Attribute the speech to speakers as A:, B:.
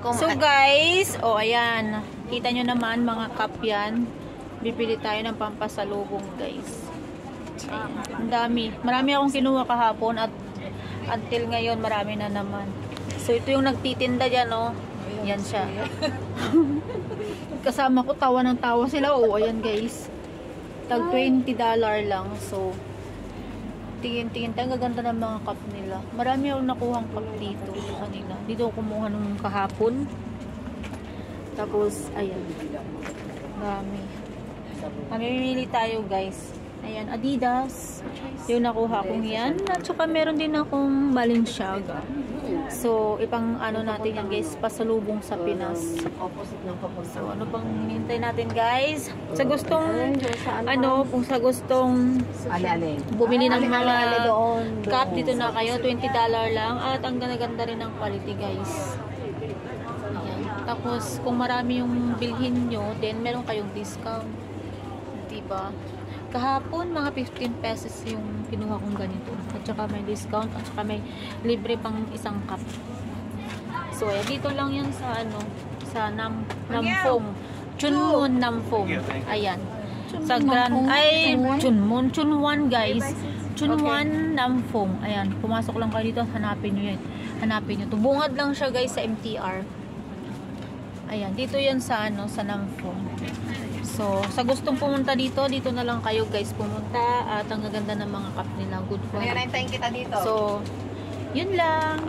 A: So guys, ayan. Kita nyo naman mga cup yan. Bibili tayo ng pampasalubong guys. Ang dami. Marami akong kinuha kahapon at until ngayon marami na naman. So ito yung nagtitinda dyan Yan siya. Kasama ko tawa ng tawa sila. Ayan guys. Tag $20 lang. So tingin-tingin tayo. Gaganda ng mga cup nila. Marami akong nakuhang cup dito kanina. Dito ako kumuha nung kahapon. Tapos ayan. Dami. Mamimili tayo guys. Ayan, Adidas. Yung nakuha kong yan. At saka meron din akong Balenciaga. So, ipang natin yan guys. Pasalubong sa Pinas. So, ano pang hinintay natin guys? Sa gustong, kung sa gustong bumili ng mga cup, dito na kayo. $20 lang. At ang ganda-ganda rin ng quality guys. Ayan. Tapos, kung marami yung bilhin nyo, then meron kayong discount. Diba? Kahapon, mga 15 pesos yung kinuha kong ganito. At saka may discount. At saka may libre pang isang cup. So, ayan. Dito lang yan sa sa Namfong. Chunmun Namfong. Ayan. Sa Chunmun guys. Chunmun Namfong. Ayan. Pumasok lang kayo dito. Hanapin nyo yan. Hanapin nyo. Bungad lang siya guys sa MTR. Ayan. Dito yan sa sa Namfong. So, sa gustong pumunta dito na lang kayo guys pumunta at ang gaganda ng mga cup nila. Good quality.
B: Ngayon, kita dito.
A: So, yun lang.